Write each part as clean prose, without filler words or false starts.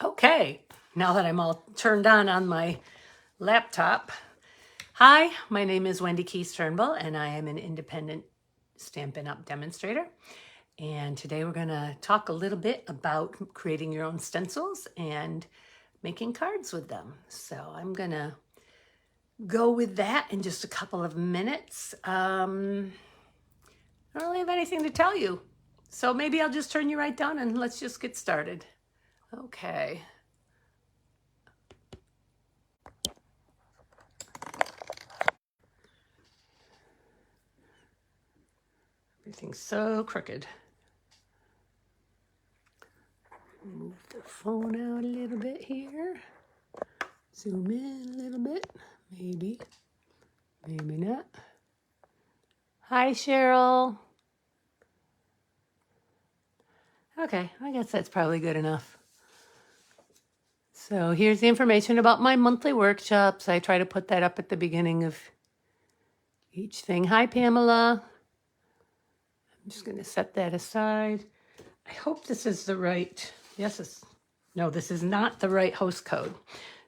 Okay, now that I'm all turned on my laptop. Hi, my name is Wendy Keys Turnbull, and I am an independent Stampin' Up! Demonstrator. And today we're going to talk a little bit about creating your own stencils and making cards with them. So I'm going to go with that in just a couple of minutes. I don't really have anything to tell you, so maybe I'll just turn you right down and let's just get started. Okay. Everything's so crooked. Move the phone out a little bit here. Zoom in a little bit. Maybe. Maybe not. Hi, Cheryl. Okay, I guess that's probably good enough. So here's the information about my monthly workshops. I try to put that up at the beginning of each thing. Hi, Pamela. I'm just going to set that aside. I hope this is the right, no, this is not the right host code.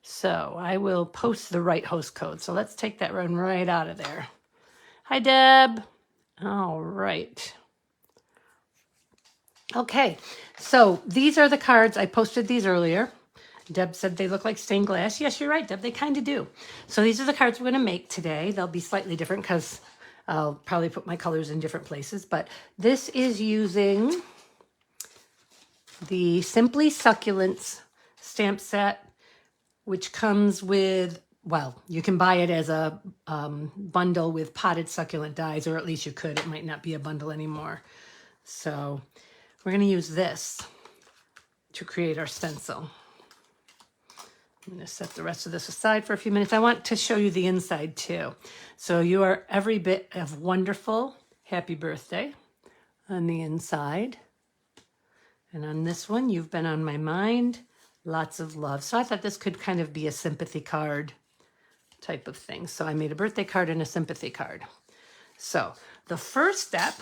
So I will post the right host code. So let's take that one right out of there. Hi, Deb. All right. Okay, so these are the cards. I posted these earlier. Deb said they look like stained glass. Yes, you're right, Deb. They kind of do. So these are the cards we're going to make today. They'll be slightly different because I'll probably put my colors in different places. But this is using the Simply Succulents stamp set, which comes with, well, you can buy it as a bundle with potted succulent dies, or at least you could. It might not be a bundle anymore. So we're going to use this to create our stencil. I'm going to set the rest of this aside for a few minutes. I want to show you the inside too. So you are every bit of wonderful. Happy birthday on the inside. And on this one, you've been on my mind. Lots of love. So I thought this could kind of be a sympathy card type of thing. So I made a birthday card and a sympathy card. So the first step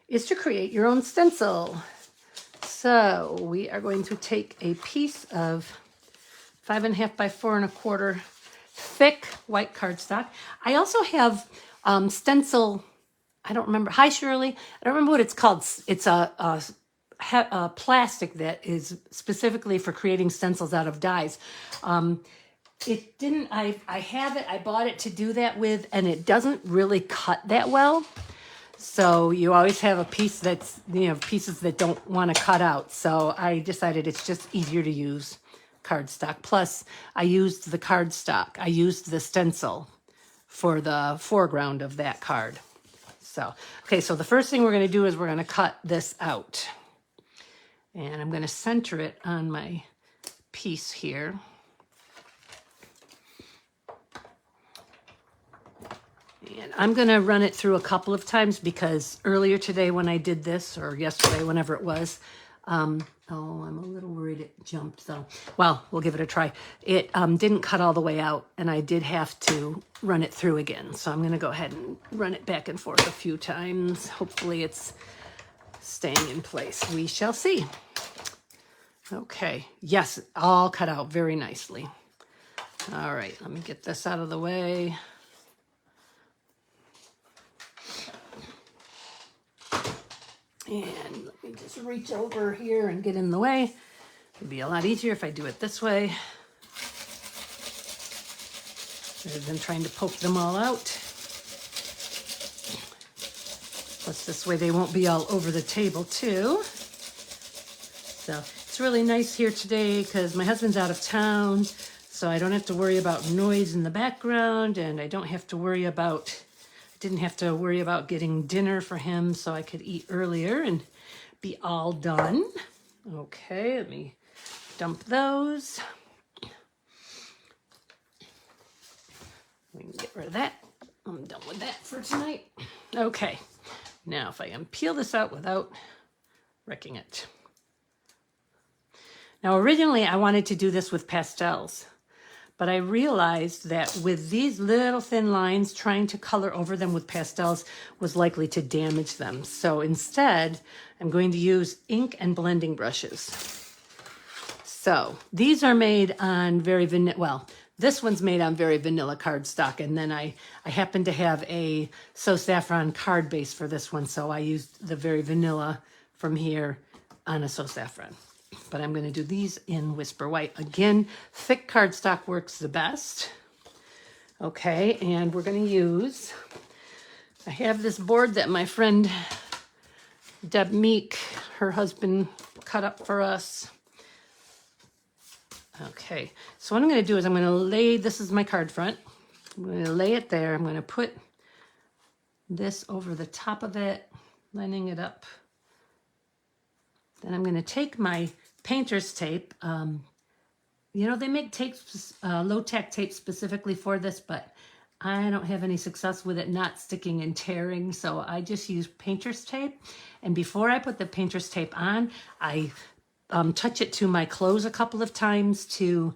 is to create your own stencil. So we are going to take a piece of 5.5 by 4.25 thick white cardstock. I also have stencil, I don't remember. Hi, Shirley. I don't remember what it's called. It's a plastic that is specifically for creating stencils out of dies. It didn't, I have it, I bought it to do that with, and it doesn't really cut that well. So you always have a piece that's, pieces that don't want to cut out. So I decided it's just easier to use cardstock. Plus, I used the cardstock. I used the stencil for the foreground of that card. So, okay, so the first thing we're going to do is we're going to cut this out. And I'm going to center it on my piece here. And I'm going to run it through a couple of times because earlier today when I did this, or yesterday, whenever it was, oh, I'm a little worried it jumped though. Well, we'll give it a try. It didn't cut all the way out, and I did have to run it through again. So I'm going to go ahead and run it back and forth a few times. Hopefully it's staying in place. We shall see. Okay. Yes, all cut out very nicely. All right, let me get this out of the way. And let me just reach over here and get in the way. It'd be a lot easier if I do it this way, rather than trying to poke them all out. Plus this way they won't be all over the table too. So it's really nice here today because my husband's out of town, so I don't have to worry about noise in the background, and I don't have to worry about didn't have to worry about getting dinner for him, so I could eat earlier and be all done. Okay, let me dump those. We can get rid of that. I'm done with that for tonight. Okay, now if I can peel this out without wrecking it. Now originally I wanted to do this with pastels, but I realized that with these little thin lines, trying to color over them with pastels was likely to damage them. So instead, I'm going to use ink and blending brushes. So these are made on very vanilla, well, this one's made on very vanilla cardstock, and then I happen to have a So Saffron card base for this one, so I used the very vanilla from here on a So Saffron. But I'm going to do these in Whisper White. Again, thick cardstock works the best. Okay, and we're going to use, I have this board that my friend Deb Meek, her husband, cut up for us. Okay, so what I'm going to do is I'm going to lay, this is my card front. I'm going to lay it there. I'm going to put this over the top of it, lining it up. Then I'm going to take my painter's tape. You know, they make tapes, low-tack tape specifically for this, but I don't have any success with it not sticking and tearing, so I just use painter's tape. And before I put the painter's tape on, I touch it to my clothes a couple of times to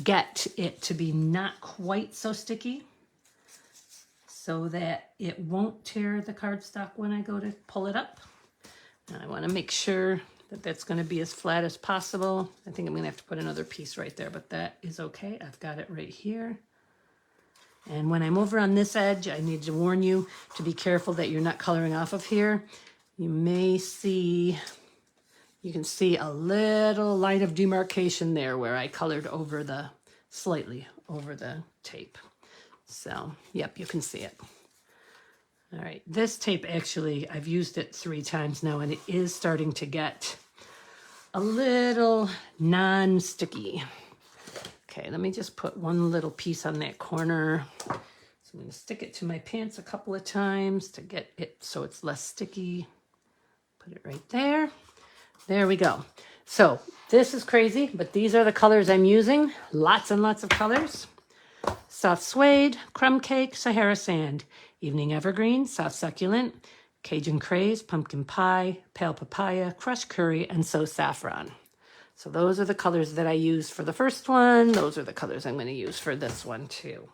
get it to be not quite so sticky so that it won't tear the cardstock when I go to pull it up. And I want to make sure that that's going to be as flat as possible. I think I'm going to have to put another piece right there, but that is okay. I've got it right here. And when I'm over on this edge, I need to warn you to be careful that you're not coloring off of here. You may see, you can see a little line of demarcation there where I colored over the, slightly over the tape. So, yep, you can see it. All right, this tape actually, I've used it 3 times now, and it is starting to get a little non-sticky. Okay, let me just put one little piece on that corner. So I'm going to stick it to my pants a couple of times to get it so it's less sticky. Put it right there. There we go. So this is crazy, but these are the colors I'm using. Lots and lots of colors. Soft Suede, Crumb Cake, Sahara Sand, Evening Evergreen, Soft Succulent, Cajun Craze, Pumpkin Pie, Pale Papaya, Crushed Curry, and So Saffron. So those are the colors that I used for the first one. Those are the colors I'm going to use for this one too.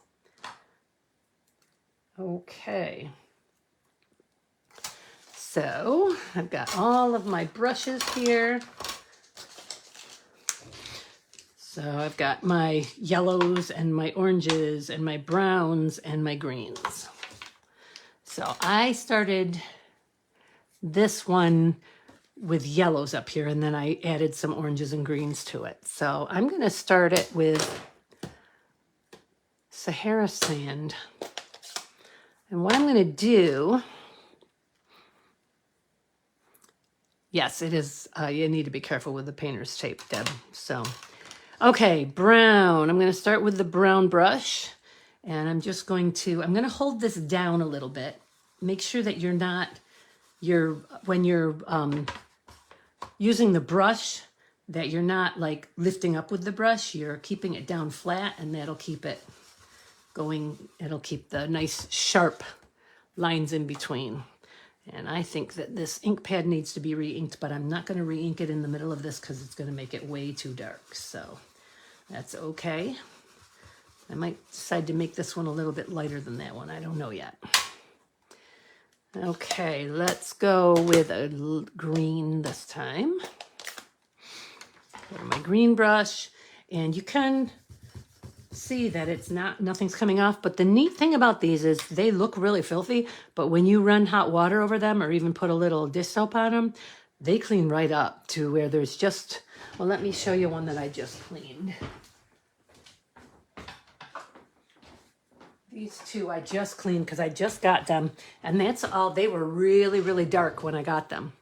Okay. So I've got all of my brushes here. So I've got my yellows and my oranges and my browns and my greens. So I started this one with yellows up here, and then I added some oranges and greens to it. So I'm going to start it with Sahara Sand. And what I'm going to do, yes, it is, you need to be careful with the painter's tape, Deb. So, okay, brown. I'm going to start with the brown brush, and I'm just going to, I'm going to hold this down a little bit. Make sure that you're not, when you're using the brush, that you're not like lifting up with the brush. You're keeping it down flat, and that'll keep it going. It'll keep the nice sharp lines in between. And I think that this ink pad needs to be re-inked, but I'm not going to re-ink it in the middle of this because it's going to make it way too dark. So that's okay. I might decide to make this one a little bit lighter than that one. I don't know yet. Okay, let's go with a green this time. Go to my green brush, and you can see that it's nothing's coming off, but the neat thing about these is they look really filthy, but when you run hot water over them or even put a little dish soap on them, they clean right up to where there's just, well, let me show you one that I just cleaned. These two I just cleaned because I just got them, and that's all. They were really, really dark when I got them,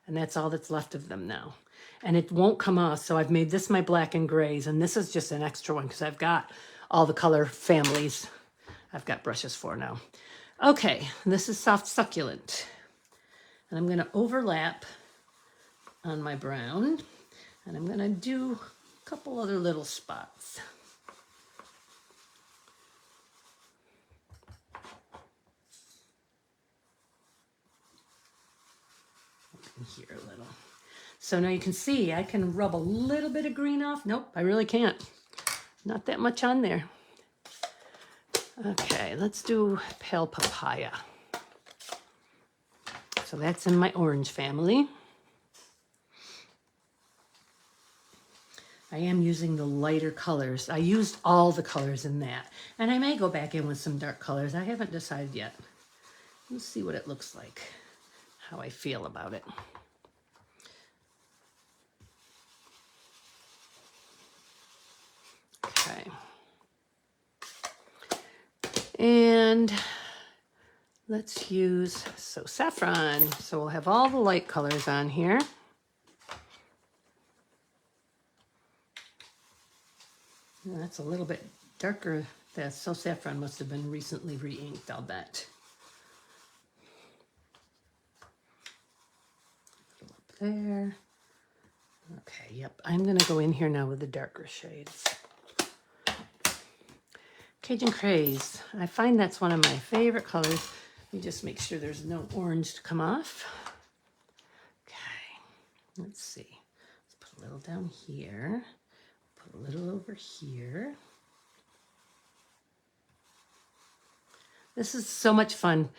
and that's all that's left of them now. And it won't come off, so I've made this my black and grays, and this is just an extra one because I've got all the color families I've got brushes for now. Okay, this is Soft Succulent, and I'm going to overlap on my brown, and I'm going to do a couple other little spots. Here a little. So now you can see I can rub a little bit of green off. Nope, I really can't. Not that much on there. Okay, let's do Pale Papaya. So that's in my orange family. I am using the lighter colors. I used all the colors in that. And I may go back in with some dark colors. I haven't decided yet. Let's see what it looks like, how I feel about it. Okay. And let's use, so saffron. So we'll have all the light colors on here. And that's a little bit darker. That So Saffron must have been recently re-inked, I'll bet. Up there. Okay, yep. I'm going to go in here now with the darker shades. Cajun Craze. I find that's one of my favorite colors. Let me just make sure there's no orange to come off. Okay, let's see. Let's put a little down here. Put a little over here. This is so much fun.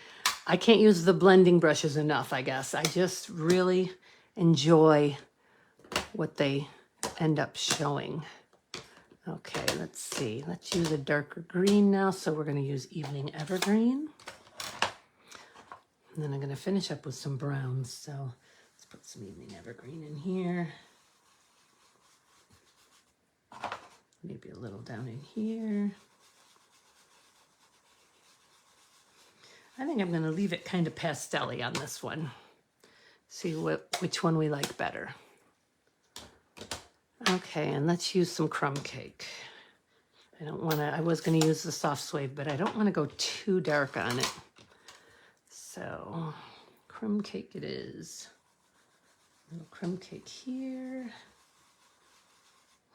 I can't use the blending brushes enough, I guess. I just really enjoy what they end up showing. Okay, let's see. Let's use a darker green now. So we're going to use Evening Evergreen. And then I'm going to finish up with some browns. So let's put some Evening Evergreen in here. Maybe a little down in here. I think I'm going to leave it kind of pastel-y on this one. See which one we like better. Okay, and let's use some crumb cake. I was going to use the soft suede, but I don't want to go too dark on it. So, crumb cake it is. A little crumb cake here.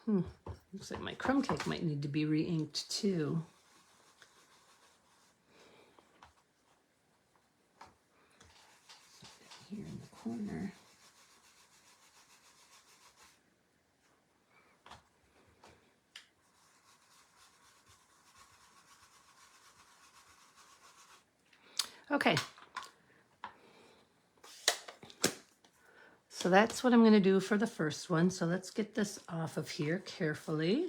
Looks like my crumb cake might need to be re-inked too. Here in the corner. Okay. So that's what I'm going to do for the first one. So let's get this off of here carefully.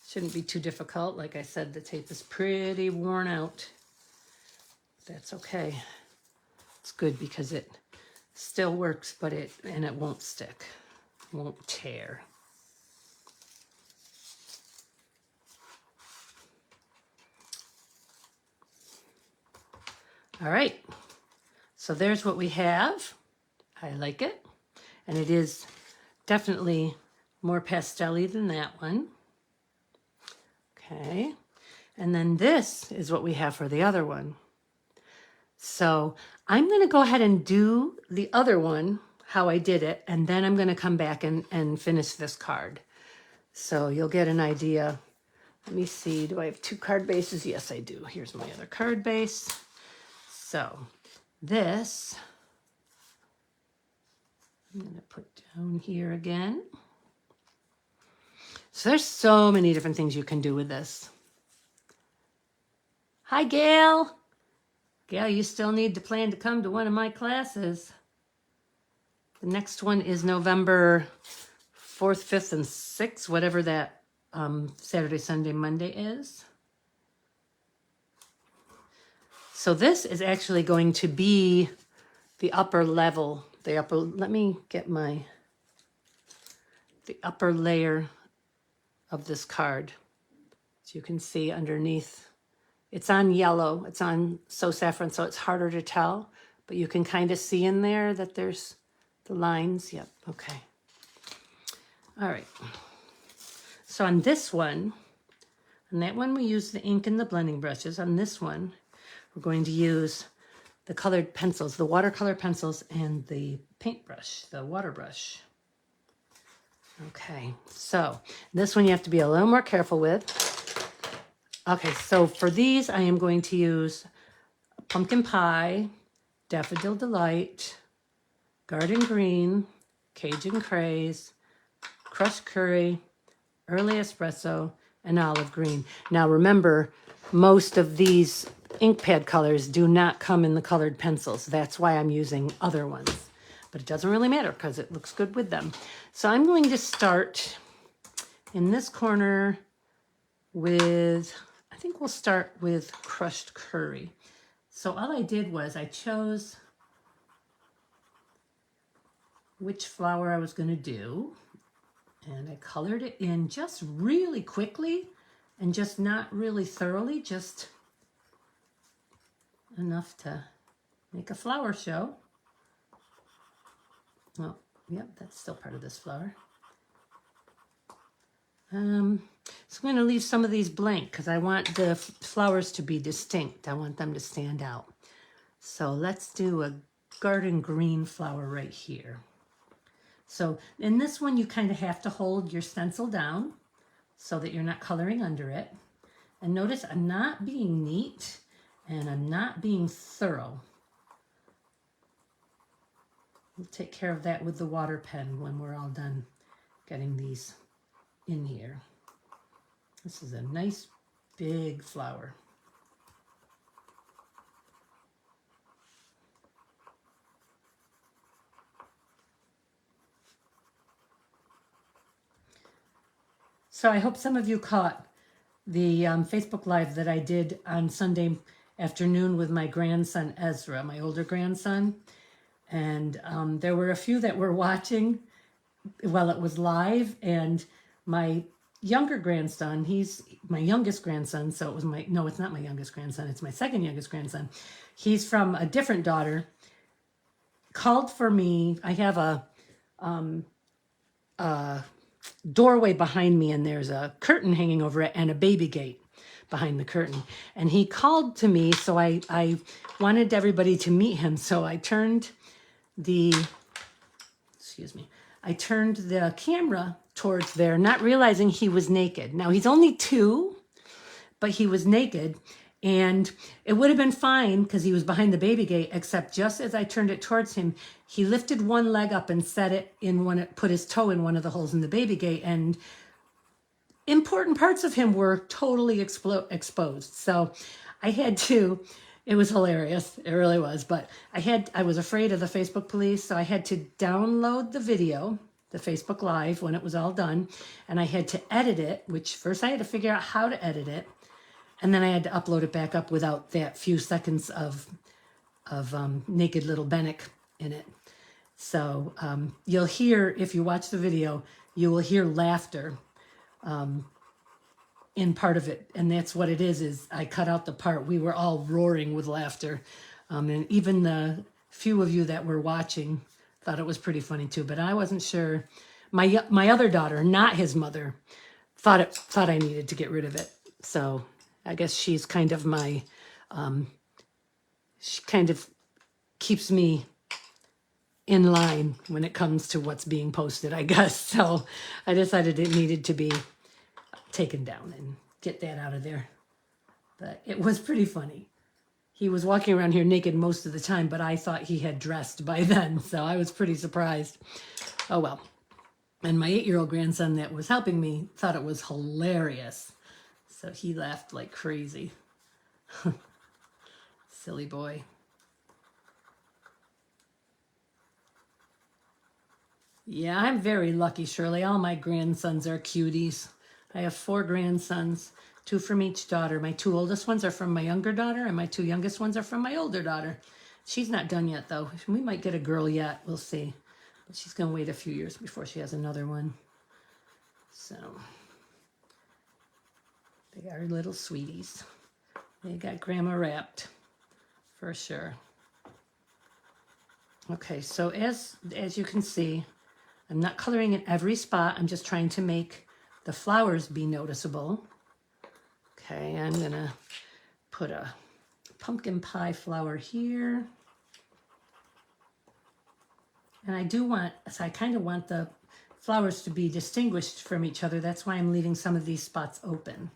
Shouldn't be too difficult. Like I said, the tape is pretty worn out. That's okay. It's good because it still works, but it won't stick. It won't tear. All right. So there's what we have. I like it. And it is definitely more pastel-y than that one. Okay. And then this is what we have for the other one. So I'm going to go ahead and do the other one, how I did it, and then I'm going to come back and finish this card. So you'll get an idea. Let me see. Do I have two card bases? Yes, I do. Here's my other card base. So this, I'm going to put down here again. So there's so many different things you can do with this. Hi, Gail. Gail, you still need to plan to come to one of my classes. The next one is November 4th, 5th, and 6th, whatever that Saturday, Sunday, Monday is. So this is actually going to be the upper level, let me get the upper layer of this card. As you can see underneath, it's on yellow, it's on So Saffron, so it's harder to tell, but you can kind of see in there that there's the lines. Yep, okay. All right. So on this one, on that one we use the ink and the blending brushes. On this one, we're going to use the colored pencils, the watercolor pencils, and the paintbrush, the water brush. Okay, so this one you have to be a little more careful with. Okay, so for these, I am going to use Pumpkin Pie, Daffodil Delight, Garden Green, Cajun Craze, Crushed Curry, Early Espresso, and Olive Green. Now remember, most of these ink pad colors do not come in the colored pencils. That's why I'm using other ones. But it doesn't really matter because it looks good with them. So I'm going to start in this corner with, I think we'll start with crushed curry. So all I did was I chose which flower I was going to do, and I colored it in just really quickly and just not really thoroughly, just enough to make a flower show. Oh, yep, that's still part of this flower. So I'm going to leave some of these blank because I want the flowers to be distinct. I want them to stand out. So let's do a garden green flower right here. So in this one, you kind of have to hold your stencil down so that you're not coloring under it. And notice I'm not being neat and I'm not being thorough. We'll take care of that with the water pen when we're all done getting these in here. This is a nice big flower. So I hope some of you caught the Facebook Live that I did on Sunday afternoon with my grandson Ezra, my older grandson. And there were a few that were watching while it was live, and my younger grandson, he's my youngest grandson, so it was my, no, it's not my youngest grandson, it's my second youngest grandson. He's from a different daughter, called for me. I have a doorway behind me, and there's a curtain hanging over it and a baby gate behind the curtain. And he called to me, so I wanted everybody to meet him. So I turned the, I turned the camera towards there, not realizing he was naked. Now he's only 2, but he was naked. And it would have been fine because he was behind the baby gate, except just as I turned it towards him, he lifted one leg up and set it in one, put his toe in one of the holes in the baby gate, and important parts of him were totally exposed. So I had to, it was hilarious. It really was. But I was afraid of the Facebook police. So I had to download the video, the Facebook Live, when it was all done. And I had to edit it, which first I had to figure out how to edit it. And then I had to upload it back up without that few seconds of naked little Bennick in it. So you'll hear, if you watch the video, you will hear laughter in part of it. And that's what it is I cut out the part. We were all roaring with laughter. And even the few of you that were watching thought it was pretty funny too. But I wasn't sure. My other daughter, not his mother, thought I needed to get rid of it. So I guess she's kind of my, she kind of keeps me in line when it comes to what's being posted, I guess. So I decided it needed to be taken down and get that out of there. But it was pretty funny. He was walking around here naked most of the time, but I thought he had dressed by then. So I was pretty surprised. Oh, well. And my 8-year-old grandson that was helping me thought it was hilarious. So he laughed like crazy. Silly boy. Yeah, I'm very lucky, Shirley. All my grandsons are cuties. I have 4 grandsons, 2 from each daughter. My 2 oldest ones are from my younger daughter, and my 2 youngest ones are from my older daughter. She's not done yet, though. We might get a girl yet. We'll see. But she's going to wait a few years before she has another one. So they are little sweeties. They got grandma wrapped, for sure. Okay, so as you can see, I'm not coloring in every spot. I'm just trying to make the flowers be noticeable. Okay, I'm gonna put a pumpkin pie flower here. And I do want, so I kind of want the flowers to be distinguished from each other. That's why I'm leaving some of these spots open.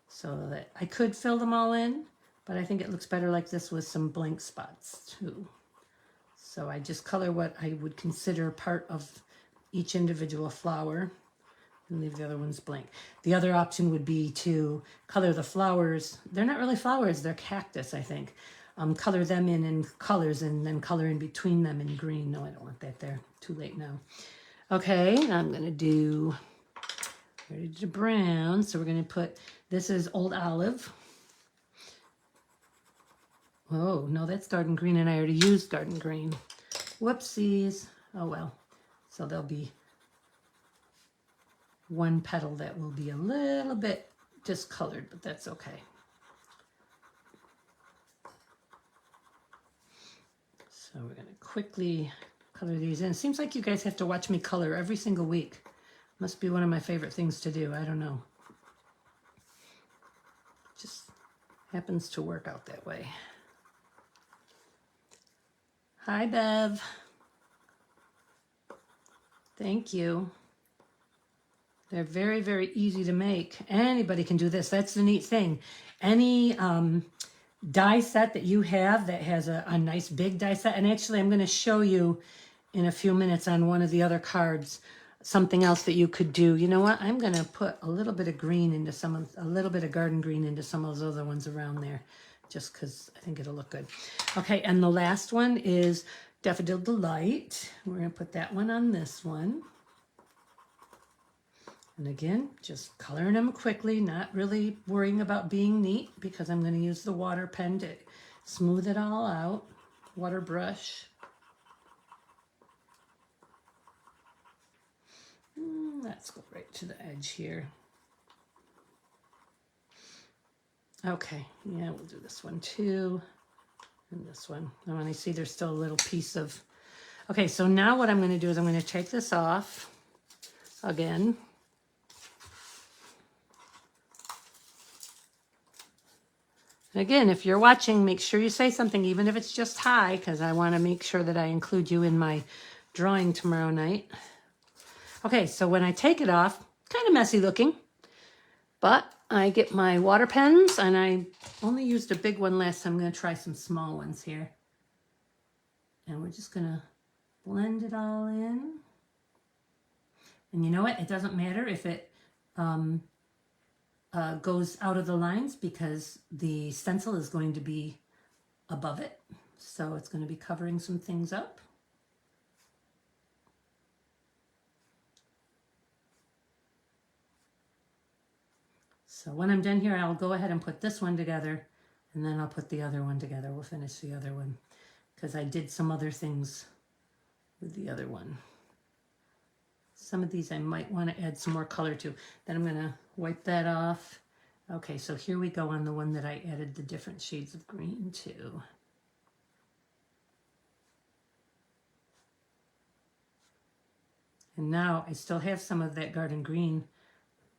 So that I could fill them all in, but I think it looks better like this with some blank spots too. So I just color what I would consider part of each individual flower and leave the other ones blank. The other option would be to color the flowers. They're not really flowers, they're cactus, I think. Color them in colors and then color in between them in green. No, I don't want that there. Too late now. Okay, I'm gonna do We already did brown, so we're going to put, this is Old Olive. Oh, no, that's Garden Green, and I already used Garden Green. Whoopsies. Oh, well. So there'll be one petal that will be a little bit discolored, but that's okay. So we're going to quickly color these in. It seems like you guys have to watch me color every single week. Must be one of my favorite things to do. I don't know. Just happens to work out that way. Hi, Bev. Thank you. They're very, very easy to make. Anybody can do this. That's the neat thing. Any die set that you have that has a nice big die set, and actually I'm going to show you in a few minutes on one of the other cards something else that you could do. You know what? I'm going to put a little bit of green into some of, a little bit of garden green into some of those other ones around there, just because I think it'll look good. Okay, and the last one is Daffodil Delight. We're going to put that one on this one. And again, just coloring them quickly, not really worrying about being neat, because I'm going to use the water pen to smooth it all out. Water brush. Let's go right to the edge here. Okay, yeah, we'll do this one too. And this one. I want to see there's still a little piece of... Okay, so now what I'm going to do is I'm going to take this off again. Again, if you're watching, make sure you say something, even if it's just hi, because I want to make sure that I include you in my drawing tomorrow night. Okay, so when I take it off, kind of messy looking, but I get my water pens, and I only used a big one last time. I'm going to try some small ones here. And we're just going to blend it all in. And you know what? It doesn't matter if it goes out of the lines, because the stencil is going to be above it. So it's going to be covering some things up. So when I'm done here, I'll go ahead and put this one together, and then I'll put the other one together. We'll finish the other one, because I did some other things with the other one. Some of these I might want to add some more color to. Then I'm going to wipe that off. Okay, so here we go on the one that I added the different shades of green to. And now I still have some of that garden green,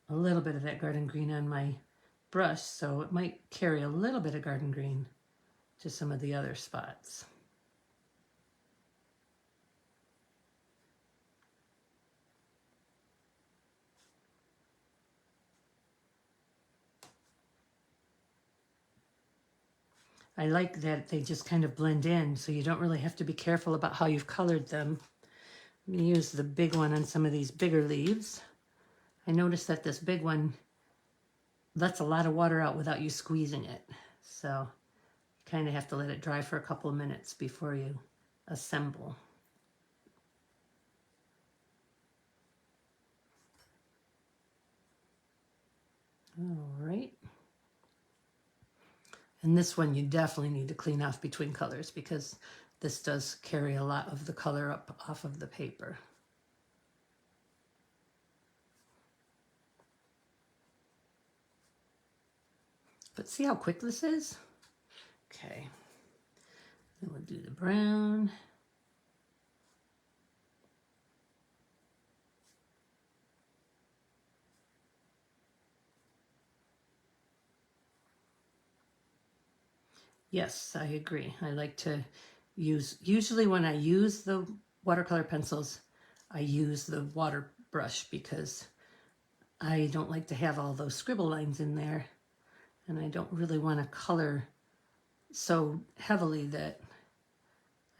a little bit of that garden green on my brush, so it might carry a little bit of garden green to some of the other spots. I like that they just kind of blend in, so you don't really have to be careful about how you've colored them. I'm going to use the big one on some of these bigger leaves. I noticed that this big one lets a lot of water out without you squeezing it. So you kind of have to let it dry for a couple of minutes before you assemble. All right. And this one you definitely need to clean off between colors, because this does carry a lot of the color up off of the paper. But see how quick this is? Okay. Then we'll do the brown. Yes, I agree. I like to use, usually when I use the watercolor pencils, I use the water brush, because I don't like to have all those scribble lines in there, and I don't really want to color so heavily that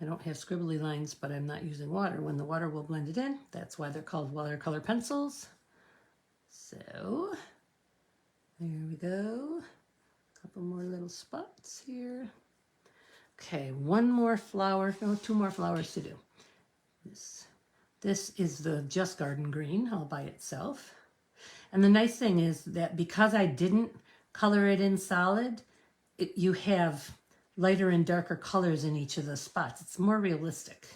I don't have scribbly lines, but I'm not using water. When the water will blend it in, that's why they're called watercolor pencils. So there we go. Couple more little spots here. Okay, one more flower, no, two more flowers to do. This is the Just Garden Green all by itself. And the nice thing is that because I didn't color it in solid, you have lighter and darker colors in each of the spots. It's more realistic.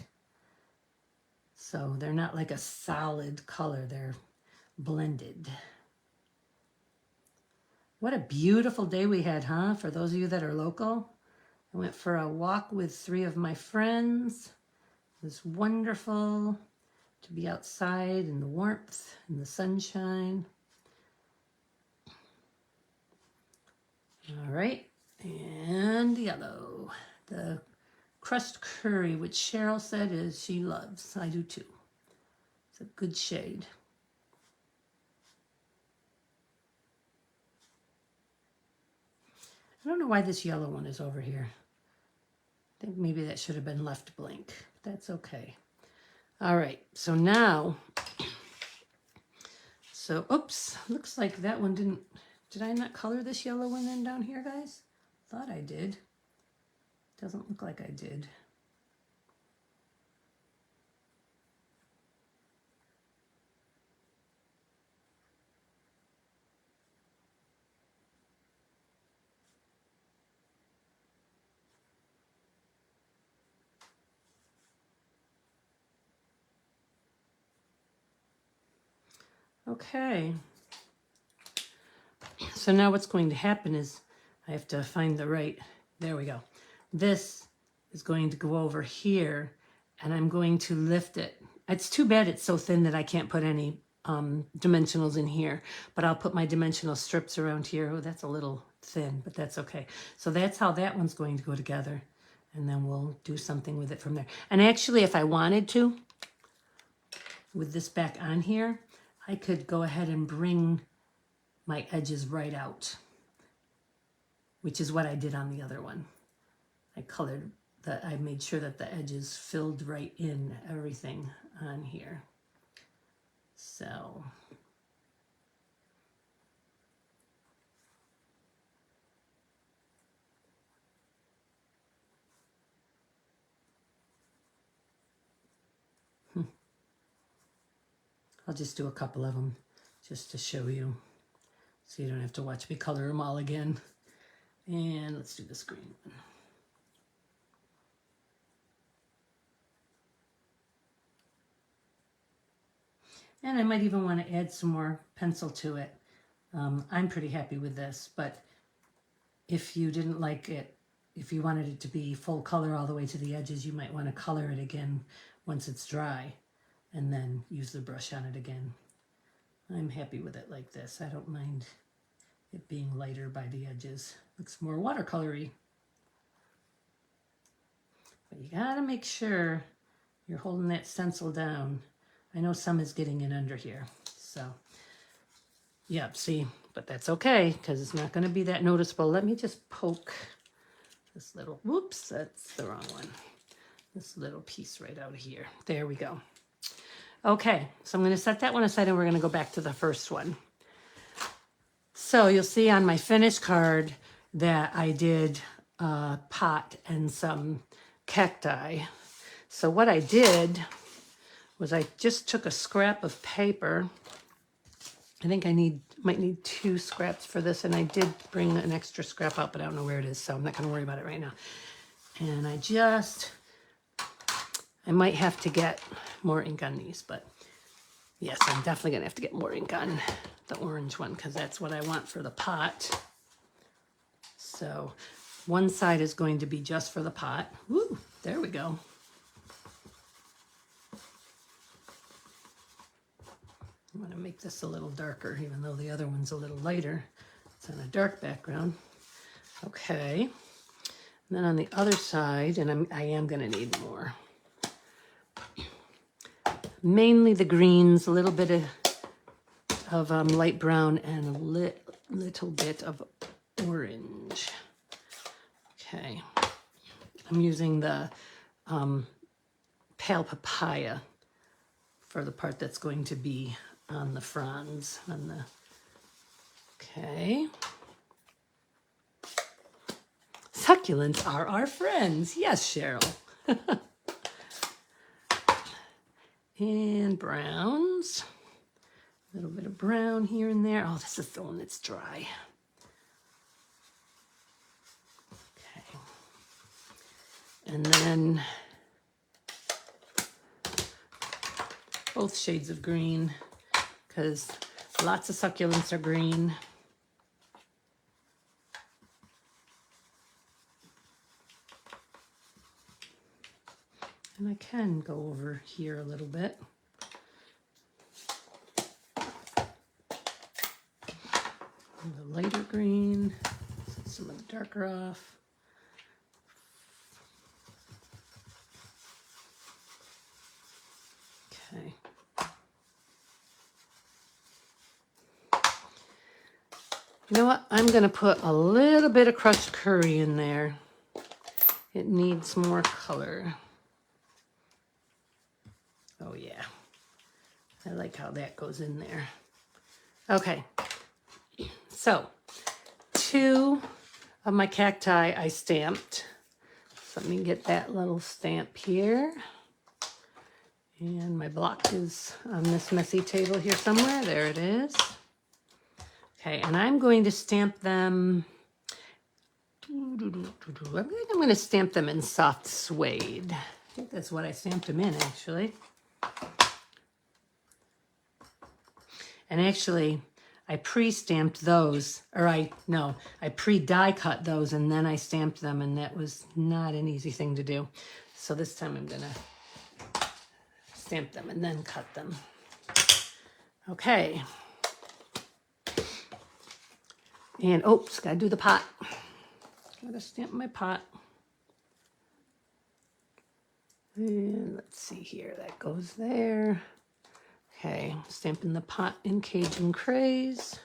So they're not like a solid color, they're blended. What a beautiful day we had, huh? For those of you that are local. I went for a walk with 3 of my friends. It was wonderful to be outside in the warmth and the sunshine. All right, and yellow. The crushed curry, which Cheryl said is she loves. I do too. It's a good shade. I don't know why this yellow one is over here. I think maybe that should have been left blank. That's okay. All right, so now, oops, looks like that one did I not color this yellow one in down here, guys? Thought I did. Doesn't look like I did. Okay. So now what's going to happen is I have to find the right, there we go. This is going to go over here and I'm going to lift it. It's too bad it's so thin that I can't put any dimensionals in here, but I'll put my dimensional strips around here. Oh, that's a little thin, but that's okay. So that's how that one's going to go together. And then we'll do something with it from there. And actually, if I wanted to, with this back on here, I could go ahead and bring my edges right out, which is what I did on the other one. I made sure that the edges filled right in everything on here. So. I'll just do a couple of them just to show you, so you don't have to watch me color them all again. And let's do this green one. And I might even want to add some more pencil to it. I'm pretty happy with this, but if you didn't like it, if you wanted it to be full color all the way to the edges, you might want to color it again once it's dry and then use the brush on it again. I'm happy with it like this. I don't mind it being lighter by the edges. Looks more watercolory. But you gotta make sure you're holding that stencil down. I know some is getting in under here. So, yep, see, but that's okay because it's not gonna be that noticeable. Let me just poke this little, whoops, that's the wrong one. This little piece right out here. There we go. Okay, so I'm gonna set that one aside and we're gonna go back to the first one. So you'll see on my finished card that I did a pot and some cacti. So what I did was I just took a scrap of paper. I think I might need 2 scraps for this, and I did bring an extra scrap out, but I don't know where it is, so I'm not gonna worry about it right now. And I might have to get more ink on these, but yes, I'm definitely gonna have to get more ink on the orange one because that's what I want for the pot. So one side is going to be just for the pot. Woo, there we go. I'm gonna make this a little darker, even though the other one's a little lighter. It's on a dark background. Okay. And then on the other side, and I am gonna need more. Mainly the greens, a little bit of light brown and a little bit of orange. Okay, I'm using the pale papaya for the part that's going to be on the fronds. Okay. Succulents are our friends. Yes, Cheryl. And browns. A little bit of brown here and there. Oh, this is the one that's dry. Okay. And then both shades of green, because lots of succulents are green. And I can go over here a little bit. The lighter green, set some of the darker off. Okay. You know what? I'm going to put a little bit of crushed curry in there. It needs more color. Oh yeah. I like how that goes in there. Okay. So, 2 of my cacti I stamped. So let me get that little stamp here. And my block is on this messy table here somewhere. There it is. Okay, and I'm going to stamp them. I think I'm going to stamp them in soft suede. I think that's what I stamped them in, actually. And actually, I pre-stamped those, or I pre-die cut those, and then I stamped them, and that was not an easy thing to do. So this time I'm going to stamp them and then cut them. Okay. And, oops, got to do the pot. Got to stamp my pot. And let's see here, that goes there. Okay, stamping the pot in Cajun Craze.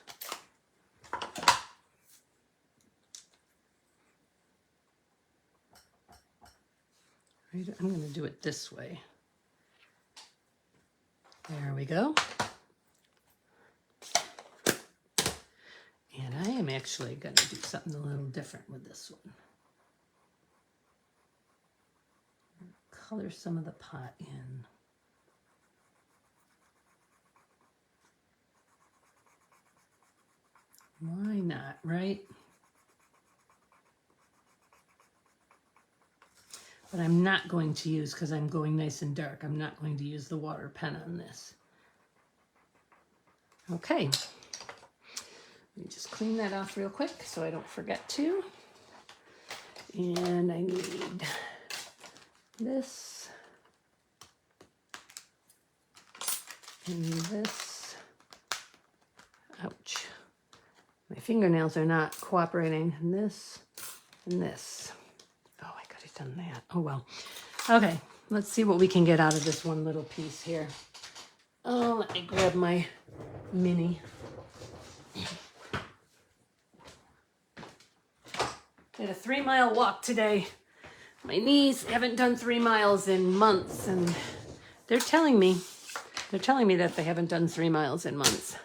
Right, I'm going to do it this way. There we go. And I am actually going to do something a little different with this one. Color some of the pot in. Why not, right? But I'm not going to use, because I'm going nice and dark, I'm not going to use the water pen on this. Okay. Let me just clean that off real quick so I don't forget to. And I need this and this. Ouch. My fingernails are not cooperating. And this and this. Oh, I could have done that. Oh, well. Okay, let's see what we can get out of this one little piece here. Oh, let me grab my mini. Did a 3-mile walk today. My knees haven't done 3 miles in months, and they're telling me that they haven't done 3 miles in months.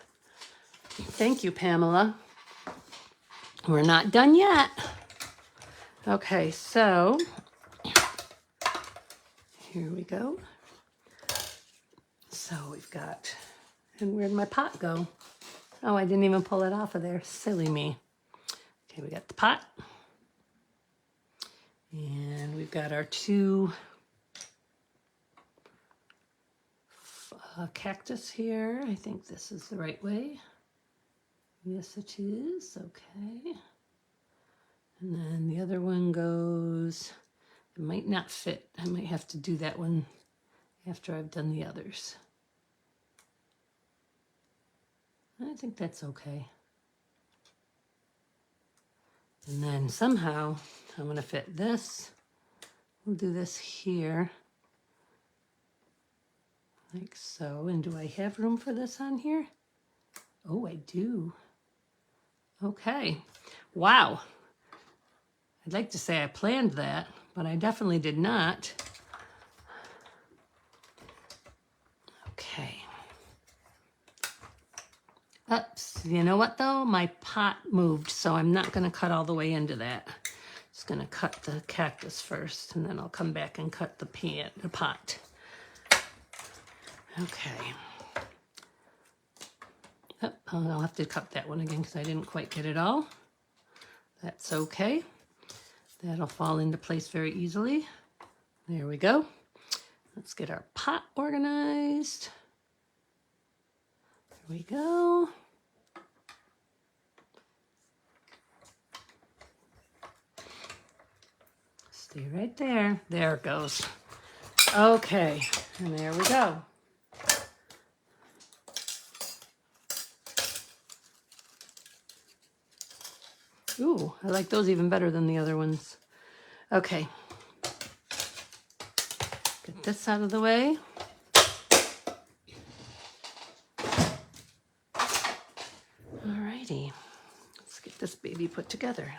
Thank you, Pamela. We're not done yet. Okay, so here we go. So we've got, and where'd my pot go? Oh, I didn't even pull it off of there. Silly me. Okay, we got the pot. And we've got our 2 cactus here. I think this is the right way. Yes, it is. Okay. And then the other one goes, it might not fit. I might have to do that one after I've done the others. I think that's okay. And then somehow I'm going to fit this. We'll do this here. Like so. And do I have room for this on here? Oh, I do. Okay. Wow. I'd like to say I planned that, but I definitely did not. Okay. Oops. You know what though? My pot moved, so I'm not going to cut all the way into that. Just going to cut the cactus first, and then I'll come back and cut the pot. Okay. I'll have to cut that one again because I didn't quite get it all. That's okay. That'll fall into place very easily. There we go. Let's get our pot organized. There we go. Stay right there. There it goes. Okay, and there we go. Ooh, I like those even better than the other ones. Okay. Get this out of the way. Alrighty. Let's get this baby put together.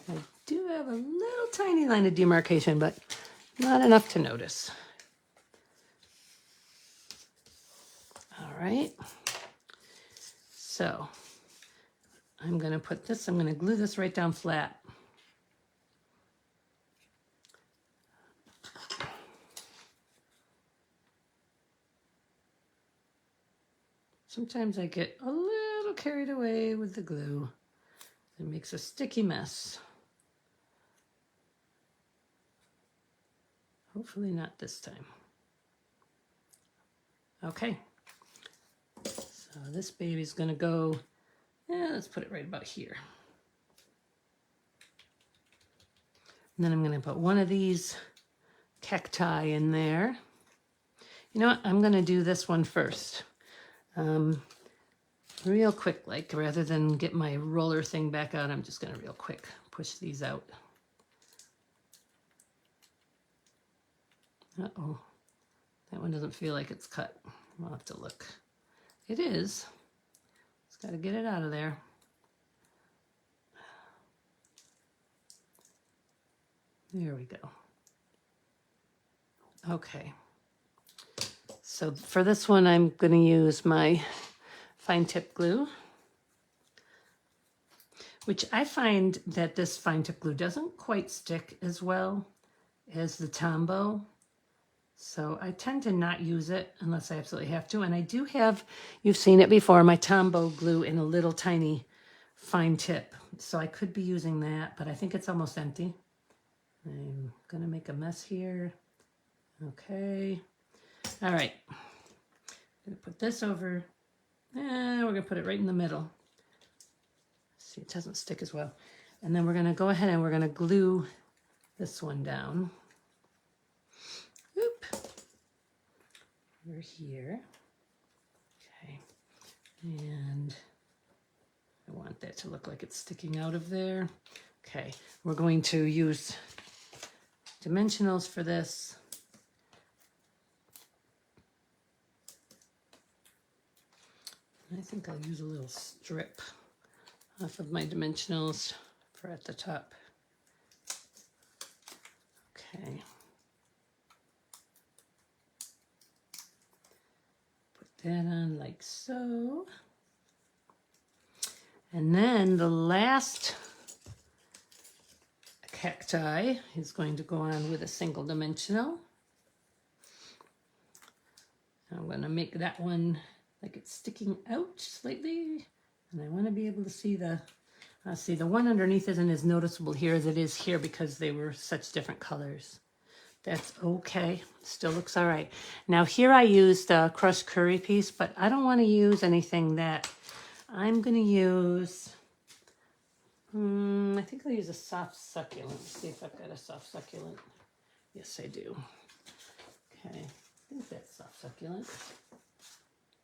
I do have a little tiny line of demarcation, but not enough to notice. All right. So I'm going to put this, I'm going to glue this right down flat. Sometimes I get a little carried away with the glue. It makes a sticky mess. Hopefully not this time. Okay. So this baby's going to go, let's put it right about here. And then I'm going to put one of these cacti in there. You know what? I'm going to do this one first. Real quick, like rather than get my roller thing back out, I'm just going to real quick push these out. Uh-oh, that one doesn't feel like it's cut. I'll have to look. It is. Just got to get it out of there. There we go. Okay. So for this one, I'm going to use my fine tip glue, which I find that this fine tip glue doesn't quite stick as well as the Tombow. So I tend to not use it unless I absolutely have to. And I do have, you've seen it before, my Tombow glue in a little tiny fine tip. So I could be using that, but I think it's almost empty. I'm going to make a mess here. Okay. All right. I'm going to put this over. We're going to put it right in the middle. See, it doesn't stick as well. And then we're going to go ahead and we're going to glue this one down. Oop. Over here. Okay. And I want that to look like it's sticking out of there. Okay. We're going to use dimensionals for this. I think I'll use a little strip off of my dimensionals for at the top. Okay. Put that on like so. And then the last cacti is going to go on with a single dimensional. I'm going to make that one like it's sticking out slightly, and I want to be able to see the one underneath isn't as noticeable here as it is here because they were such different colors. That's okay, still looks all right. Now here I used a crushed curry piece, but I don't want to use anything that, I'm going to use, I think I'll use a soft succulent. Let's see if I've got a soft succulent. Yes, I do. Okay, I think that's soft succulent.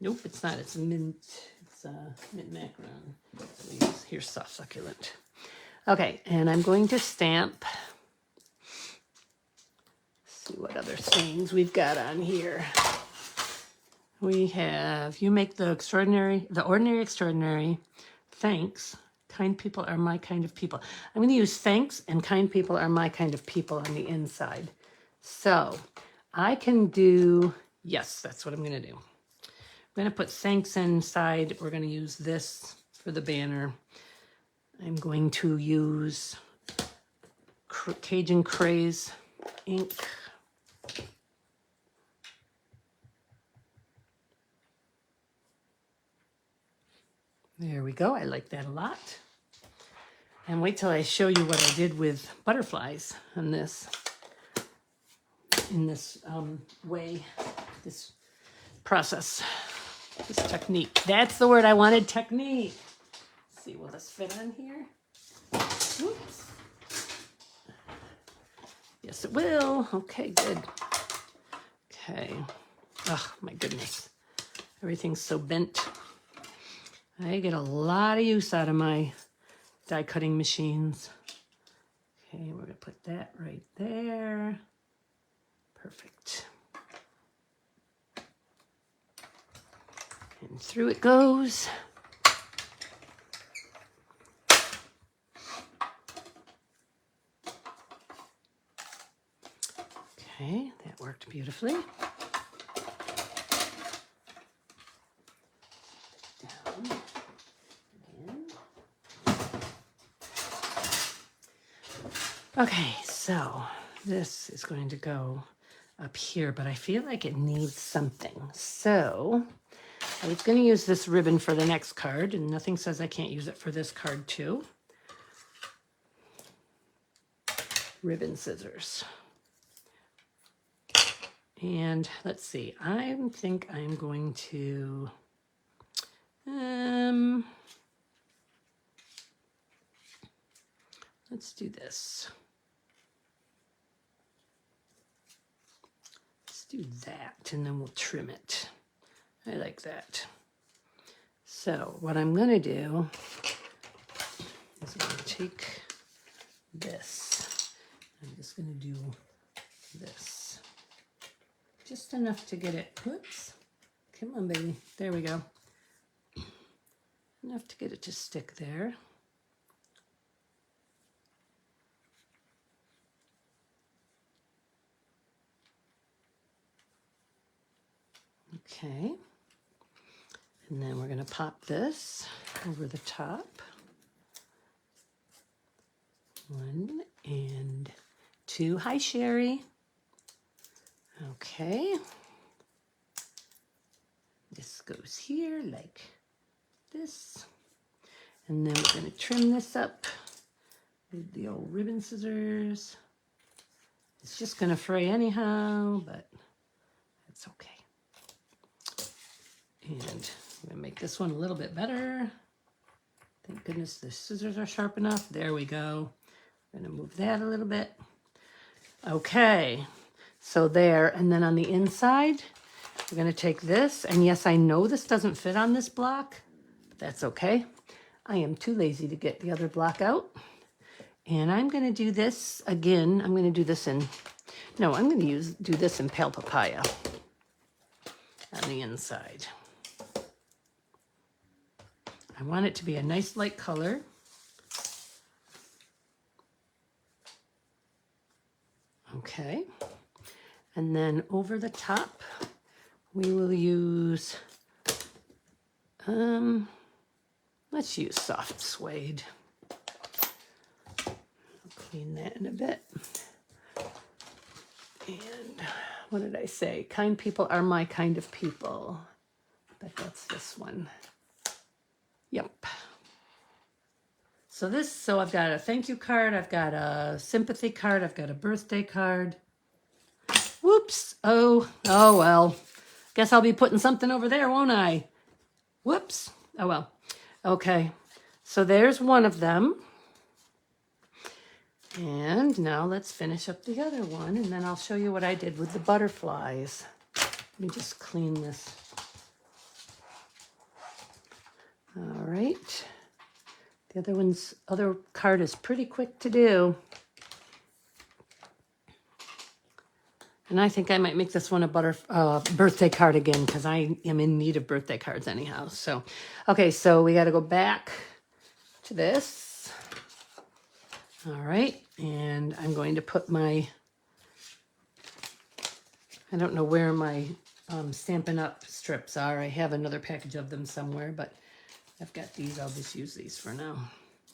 Nope, it's not. It's mint. It's mint macaron. So here's soft succulent. Okay, and I'm going to stamp. Let's see what other things we've got on here. We have, you make the ordinary extraordinary. Thanks. Kind people are my kind of people. I'm going to use thanks and kind people are my kind of people on the inside. So I can do, yes, that's what I'm going to do. I'm going to put thanks inside. We're going to use this for the banner. I'm going to use Cajun Craze ink. There we go. I like that a lot. And wait till I show you what I did with butterflies on this, in this way, this process, this technique. That's the word I wanted, technique. Let's see, will this fit on here? Oops. Yes, it will. Okay, good. Okay. Oh, my goodness. Everything's so bent. I get a lot of use out of my die cutting machines. Okay, we're gonna put that right there. Perfect. And through it goes. Okay, that worked beautifully. Down. Again. Okay, so this is going to go up here, but I feel like it needs something. So I was going to use this ribbon for the next card, and nothing says I can't use it for this card too. Ribbon scissors. And let's see, I think I'm going to, let's do this. Let's do that, and then we'll trim it. I like that. So what I'm going to do is I'm going to take this. I'm just going to do this. Just enough to get it, whoops, come on baby, there we go. Enough to get it to stick there. Okay, and then we're going to pop this over the top. 1 and 2. Hi, Sherry. Okay. This goes here like this. And then we're going to trim this up with the old ribbon scissors. It's just going to fray anyhow, but that's okay. And I'm going to make this one a little bit better. Thank goodness the scissors are sharp enough. There we go. I'm going to move that a little bit. Okay, so there. And then on the inside, we're going to take this. And yes, I know this doesn't fit on this block, but that's okay. I am too lazy to get the other block out. And I'm going to do this again. I'm going to do this in, no, I'm going to do this in Pale Papaya on the inside. I want it to be a nice light color. Okay. And then over the top, we will use, let's use soft suede. I'll clean that in a bit. And what did I say? Kind people are my kind of people. But that's this one. Yep. So I've got a thank you card, I've got a sympathy card, I've got a birthday card. Whoops. Oh well. Guess I'll be putting something over there, won't I? Whoops. Oh well. Okay. So there's one of them. And now let's finish up the other one, and then I'll show you what I did with the butterflies. Let me just clean this. All right. The other card is pretty quick to do. And I think I might make this one a birthday card again, because I am in need of birthday cards anyhow. So, okay, so we got to go back to this. All right, and I'm going to put my, I don't know where my Stampin' Up! Strips are. I have another package of them somewhere, but I've got these. I'll just use these for now.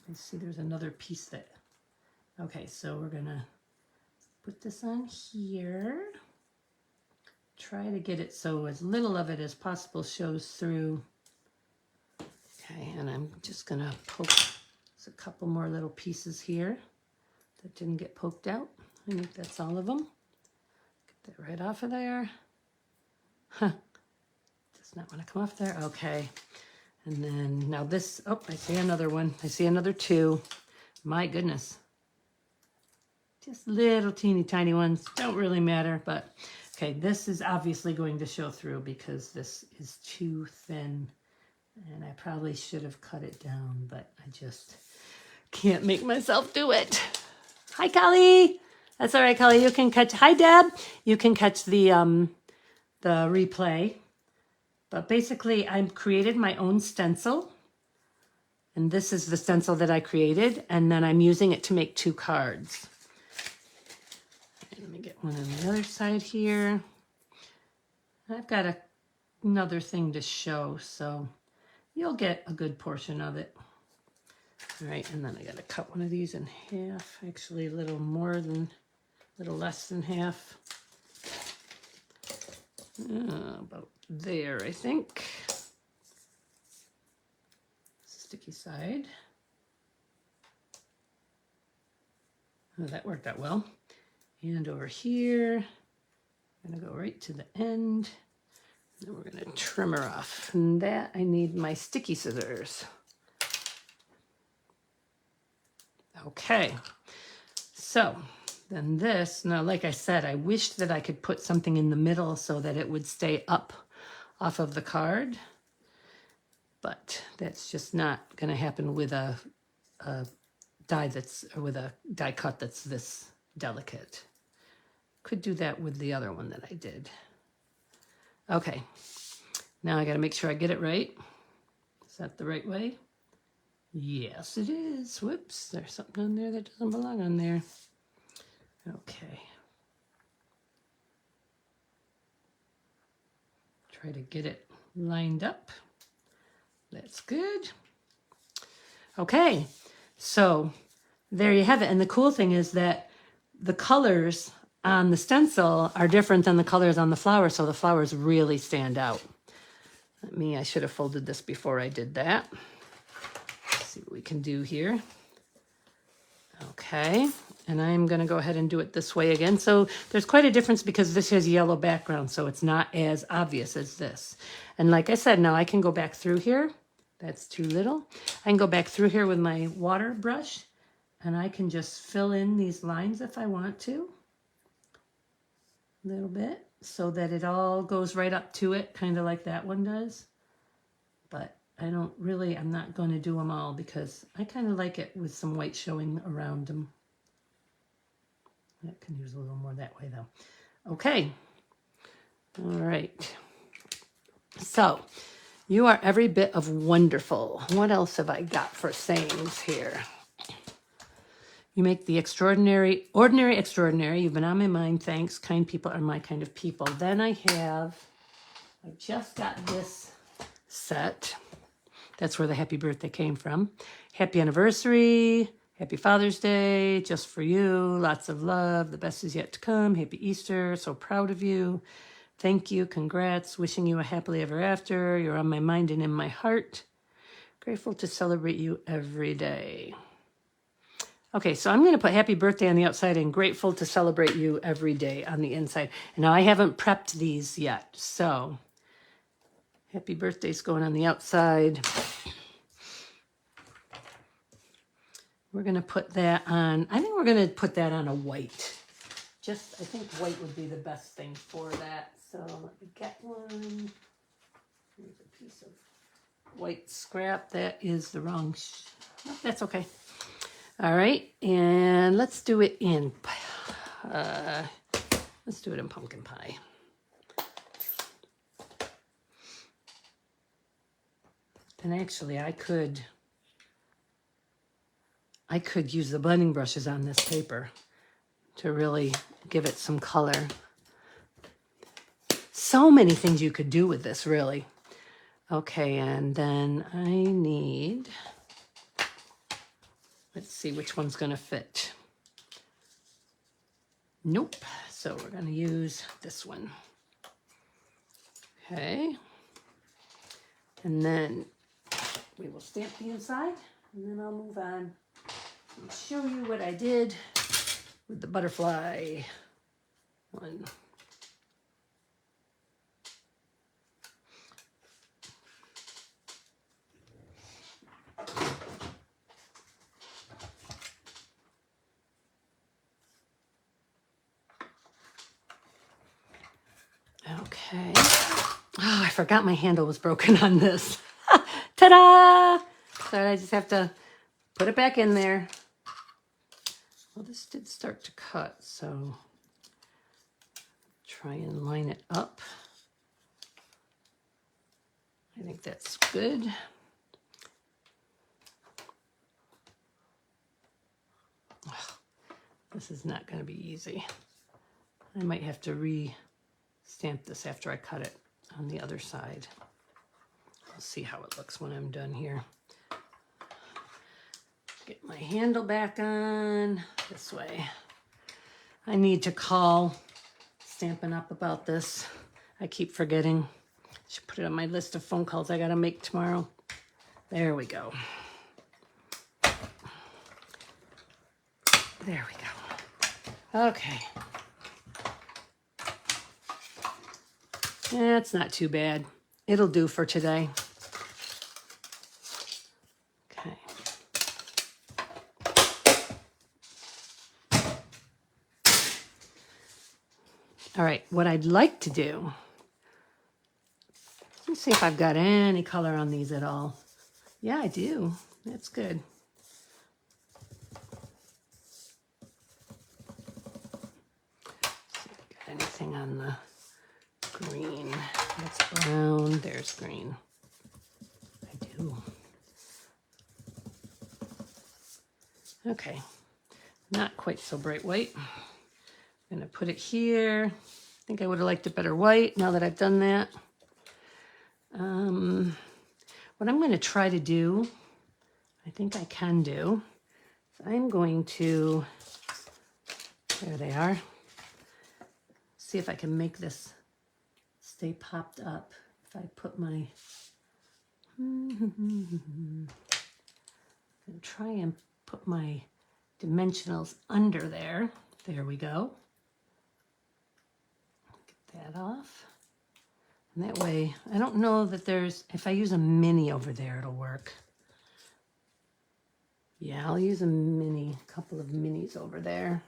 Let's see, there's another piece that, okay, so we're gonna put this on here. Try to get it so as little of it as possible shows through. Okay, Okay, and I'm just gonna poke, there's a couple more little pieces here that didn't get poked out. I think that's all of them. Get that right off of there. Huh, does not want to come off there. Okay, and then now this, oh, I see another one. I see another two. My goodness. Just little teeny tiny ones, don't really matter, but okay, this is obviously going to show through because this is too thin and I probably should have cut it down, but I just can't make myself do it. Hi, Kelly. That's all right, Kelly. You can catch, hi, Deb. You can catch the replay, but basically I created my own stencil and this is the stencil that I created and then I'm using it to make 2 cards. Let me get one on the other side here. I've got another thing to show, so you'll get a good portion of it. All right, and then I got to cut one of these in half, actually a little less than half. About there, I think. Sticky side. Oh, that worked out well. And over here, I'm gonna go right to the end. And then we're gonna trim her off. And that, I need my sticky scissors. Okay, so then this, now like I said, I wished that I could put something in the middle so that it would stay up off of the card. But that's just not gonna happen with a die that's, or with a die cut that's this delicate. Could do that with the other one that I did. Okay, now I gotta make sure I get it right. Is that the right way? Yes, it is. Whoops, there's something on there that doesn't belong on there. Okay. Try to get it lined up. That's good. Okay, so there you have it. And the cool thing is that the colors on the stencil are different than the colors on the flower, so the flowers really stand out. I should have folded this before I did that. Let's see what we can do here. Okay, and I'm gonna go ahead and do it this way again. So there's quite a difference because this has yellow background, so it's not as obvious as this. And like I said, now I can go back through here. That's too little. I can go back through here with my water brush and I can just fill in these lines if I want to. A little bit so that it all goes right up to it, kind of like that one does. But I'm not going to do them all because I kind of like it with some white showing around them. I can use a little more that way though. Okay. All right. So you are every bit of wonderful. What else have I got for sayings here? You make the extraordinary, ordinary extraordinary. You've been on my mind. Thanks. Kind people are my kind of people. Then I just got this set. That's where the happy birthday came from. Happy anniversary. Happy Father's Day. Just for you. Lots of love. The best is yet to come. Happy Easter. So proud of you. Thank you. Congrats. Wishing you a happily ever after. You're on my mind and in my heart. Grateful to celebrate you every day. Okay, so I'm going to put happy birthday on the outside and grateful to celebrate you every day on the inside. And now I haven't prepped these yet, so happy birthday's going on the outside. We're going to put that on, I think we're going to put that on a white. I think white would be the best thing for that. So let me get one. Here's a piece of white scrap. That is the wrong, no, that's okay. All right, and let's do it in pumpkin pie. And actually, I could use the blending brushes on this paper to really give it some color. So many things you could do with this, really. Okay, and then I need, let's see which one's going to fit. Nope. So we're going to use this one. Okay. And then we will stamp the inside, and then I'll move on and show you what I did with the butterfly one. Okay. Oh, I forgot my handle was broken on this. Ta-da! So I just have to put it back in there. Well, this did start to cut, so try and line it up. I think that's good. Oh, this is not going to be easy. I might have to re-stamp this after I cut it on the other side. I'll see how it looks when I'm done here. Get my handle back on this way. I need to call Stampin' Up about this. I keep forgetting. Should put it on my list of phone calls I gotta make tomorrow. There we go. There we go. Okay. That's not too bad. It'll do for today. Okay. All right, what I'd like to do, let's see if I've got any color on these at all. Yeah, I do. That's good. Got anything on the green? That's brown. There's green. I do. Okay. Not quite so bright white. I'm going to put it here. I think I would have liked it better white now that I've done that. What I'm going to try to do, I think I can do, is I'm going to, there they are, see if I can make this stay popped up. If I put my, I'm going to try and put my dimensionals under there. There we go. Get that off. And that way, I don't know that there's, if I use a mini over there, it'll work. Yeah, I'll use a mini, a couple of minis over there.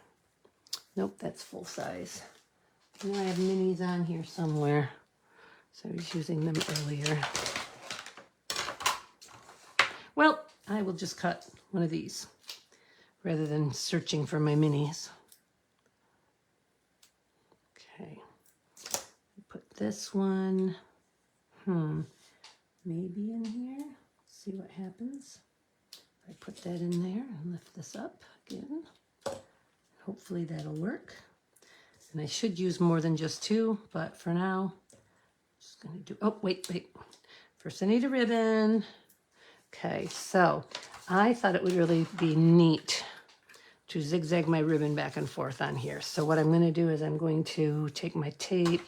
Nope, that's full size. I know I have minis on here somewhere. So I was using them earlier. Well, I will just cut one of these rather than searching for my minis. Okay. Put this one, maybe in here. See what happens. I put that in there and lift this up again. Hopefully that'll work. And I should use more than just two, but for now, I'm just gonna do, oh, wait. First I need a ribbon. Okay, so I thought it would really be neat to zigzag my ribbon back and forth on here. So what I'm gonna do is I'm going to take my tape,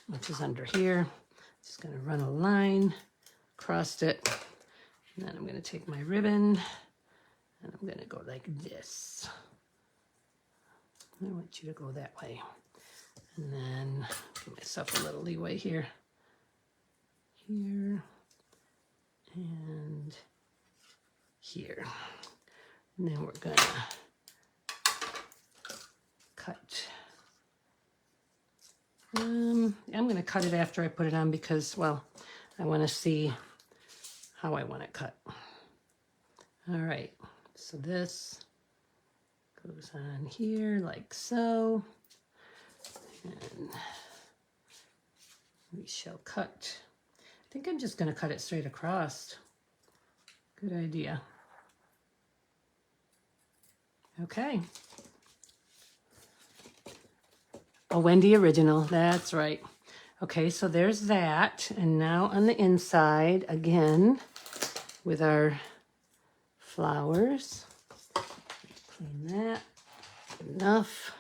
which is under here. Just gonna run a line across it. And then I'm gonna take my ribbon and I'm gonna go like this. I want you to go that way. And then give myself a little leeway here. Here and here. And then we're gonna cut. I'm going to cut it after I put it on because, well, I want to see how I want it cut. All right, so this goes on here like so. And we shall cut. I think I'm just going to cut it straight across. Good idea. Okay. A Wendy original, that's right. Okay, so there's that. And now on the inside, again, with our flowers. Clean that. Enough.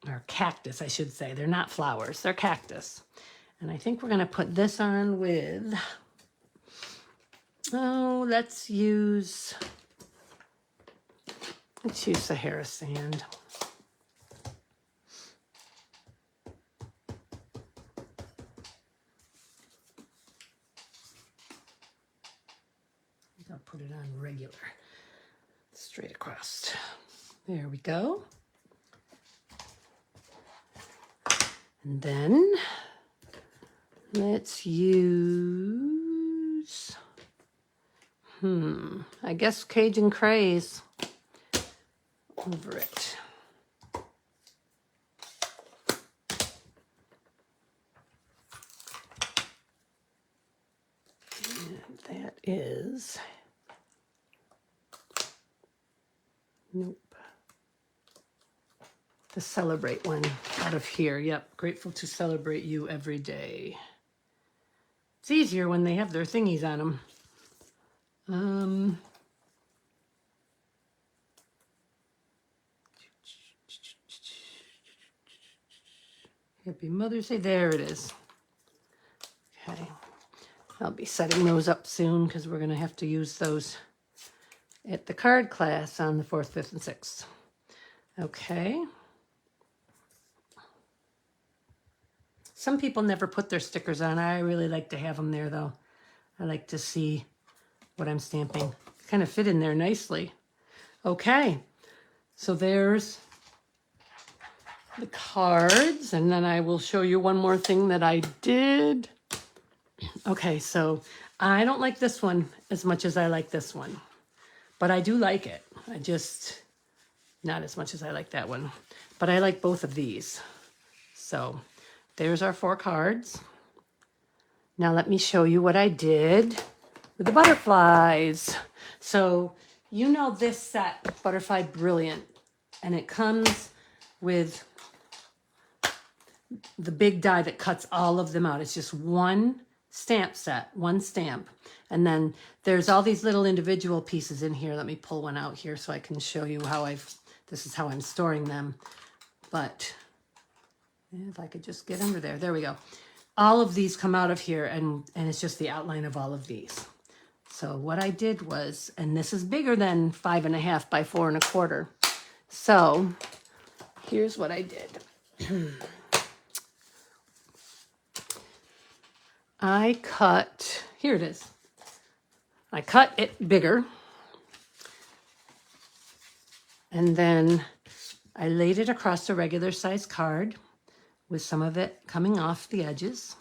Or cactus, I should say. They're not flowers, they're cactus. And I think we're going to put this on with, oh, let's use the Harris sand. I'll put it on regular, straight across. There we go. And then let's use, I guess Cajun Craze over it. And that is, nope, the Celebrate one out of here. Yep, grateful to celebrate you every day. It's easier when they have their thingies on them. Happy Mother's Day. There it is. Okay. I'll be setting those up soon because we're going to have to use those at the card class on the 4th, 5th, and 6th. Okay. Some people never put their stickers on. I really like to have them there, though. I like to see what I'm stamping. Kind of fit in there nicely. Okay. So there's the cards, and then I will show you one more thing that I did. Okay, so I don't like this one as much as I like this one, but I do like it. I just, not as much as I like that one, but I like both of these. So there's our 4 cards. Now let me show you what I did with the butterflies. So you know this set, Butterfly Brilliant, and it comes with the big die that cuts all of them out. It's just one stamp set, one stamp. And then there's all these little individual pieces in here. Let me pull one out here so I can show you how this is how I'm storing them. But if I could just get under there, there we go. All of these come out of here, and it's just the outline of all of these. So what I did was, and this is bigger than 5.5 by 4 1/4. So here's what I did. I cut, here it is. I cut it bigger, and then I laid it across a regular size card with some of it coming off the edges.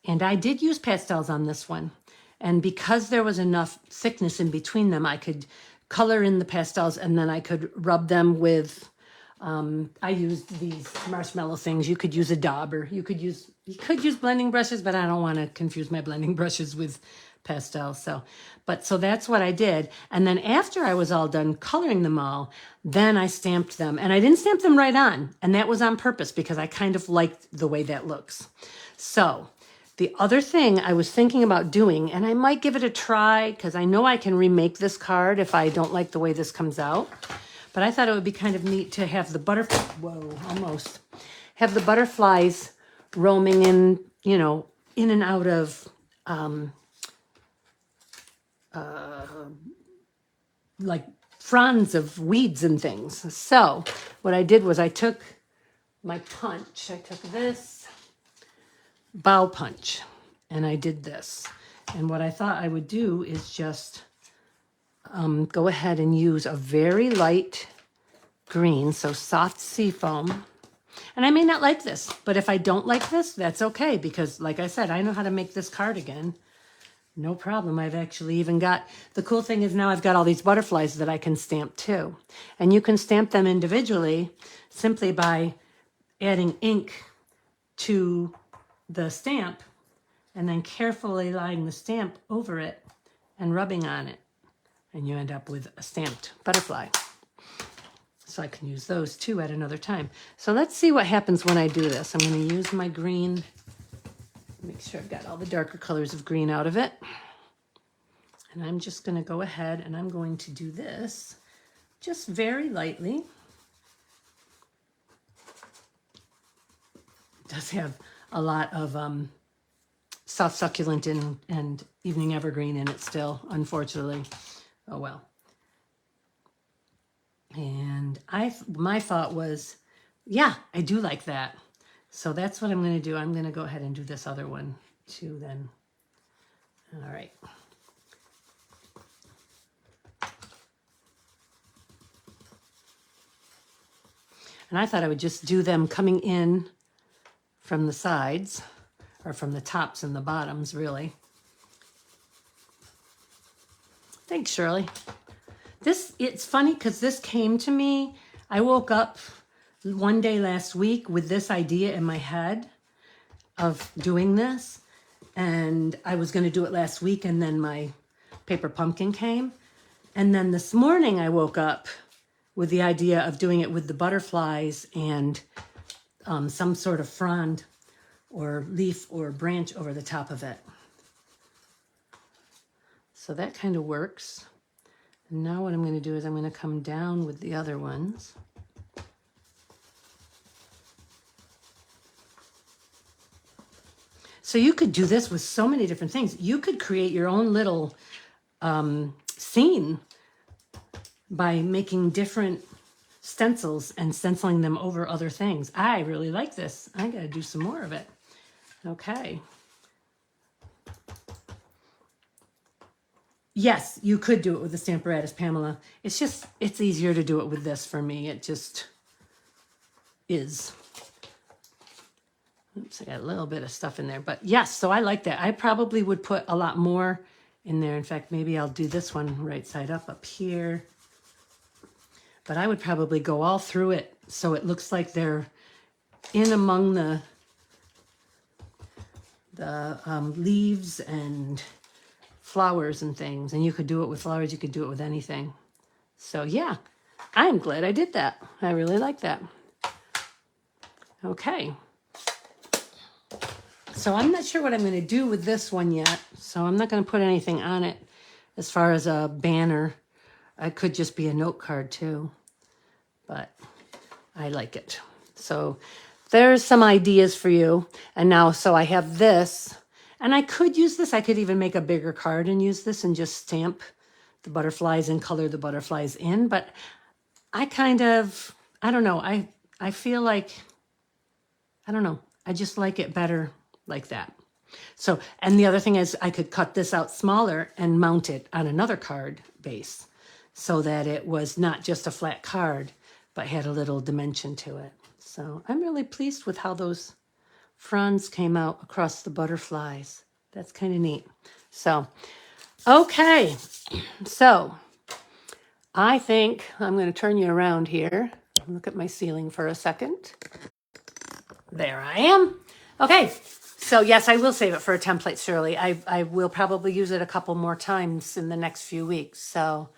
And I did use pastels on this one. And because there was enough thickness in between them, I could color in the pastels, and then I could rub them with, I used these marshmallow things. You could use a dauber. You could use blending brushes, but I don't want to confuse my blending brushes with pastels. So that's what I did. And then after I was all done coloring them all, then I stamped them. And I didn't stamp them right on. And that was on purpose because I kind of liked the way that looks. So the other thing I was thinking about doing, and I might give it a try because I know I can remake this card if I don't like the way this comes out. But I thought it would be kind of neat to have the have the butterflies roaming in, in and out of like fronds of weeds and things. So what I did was I took my punch. I took this bow punch, and I did this. And what I thought I would do is just go ahead and use a very light green, so soft seafoam. And I may not like this, but if I don't like this, that's okay, because like I said, I know how to make this cardigan. No problem. I've actually even got, the cool thing is now I've got all these butterflies that I can stamp too. And you can stamp them individually simply by adding ink to the stamp and then carefully laying the stamp over it and rubbing on it. And you end up with a stamped butterfly. So I can use those too at another time. So let's see what happens when I do this. I'm going to use my green. Make sure I've got all the darker colors of green out of it. And I'm just going to go ahead and I'm going to do this just very lightly. It does have a lot of soft succulent and evening evergreen in it still, unfortunately. Oh well. And my thought was, yeah, I do like that. So that's what I'm going to do. I'm going to go ahead and do this other one too then. All right. And I thought I would just do them coming in from the sides, or from the tops and the bottoms, really. Thanks, Shirley. It's funny because this came to me. I woke up one day last week with this idea in my head of doing this. And I was going to do it last week, and then my paper pumpkin came. And then this morning I woke up with the idea of doing it with the butterflies and some sort of frond or leaf or branch over the top of it. So that kind of works. And now what I'm going to do is I'm going to come down with the other ones. So you could do this with so many different things. You could create your own little scene by making different stencils and stenciling them over other things. I really like this. I got to do some more of it. Okay. Yes, you could do it with the Stamparatus, Pamela. It's easier to do it with this for me. It just is. Oops, I got a little bit of stuff in there. But yes, so I like that. I probably would put a lot more in there. In fact, maybe I'll do this one right side up here. But I would probably go all through it so it looks like they're in among the leaves and flowers and things. And you could do it with flowers. You could do it with anything. So yeah, I'm glad I did that. I really like that. Okay. So I'm not sure what I'm going to do with this one yet. So I'm not going to put anything on it as far as a banner. I could just be a note card too, but I like it. So there's some ideas for you. And now, so I have this, and I could use this. I could even make a bigger card and use this and just stamp the butterflies and color the butterflies in. But I kind of, I don't know. I feel like, I don't know. I just like it better like that. So, and the other thing is I could cut this out smaller and mount it on another card base so that it was not just a flat card, but had a little dimension to it. So I'm really pleased with how those fronds came out across the butterflies. That's kind of neat. So, okay. So I think I'm going to turn you around here. Look at my ceiling for a second. There I am. Okay. So yes, I will save it for a template, Shirley. I will probably use it a couple more times in the next few weeks. So,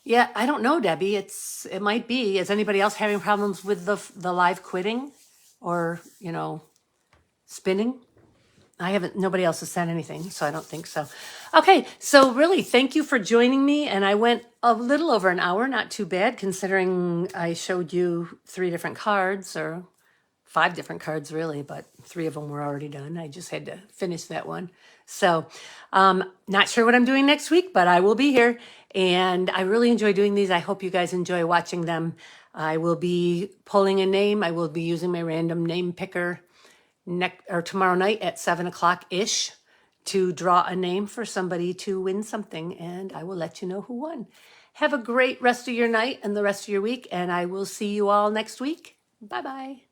yeah, I don't know, Debbie. It might be. Is anybody else having problems with the live quitting or, spinning? Nobody else has said anything, so I don't think so. Okay, so really, thank you for joining me. And I went a little over an hour, not too bad, considering I showed you 3 different cards, or 5 different cards really, but 3 of them were already done. I just had to finish that one. So not sure what I'm doing next week, but I will be here. And I really enjoy doing these. I hope you guys enjoy watching them. I will be pulling a name. I will be using my random name picker tomorrow night at 7 o'clock-ish to draw a name for somebody to win something. And I will let you know who won. Have a great rest of your night and the rest of your week. And I will see you all next week. Bye-bye.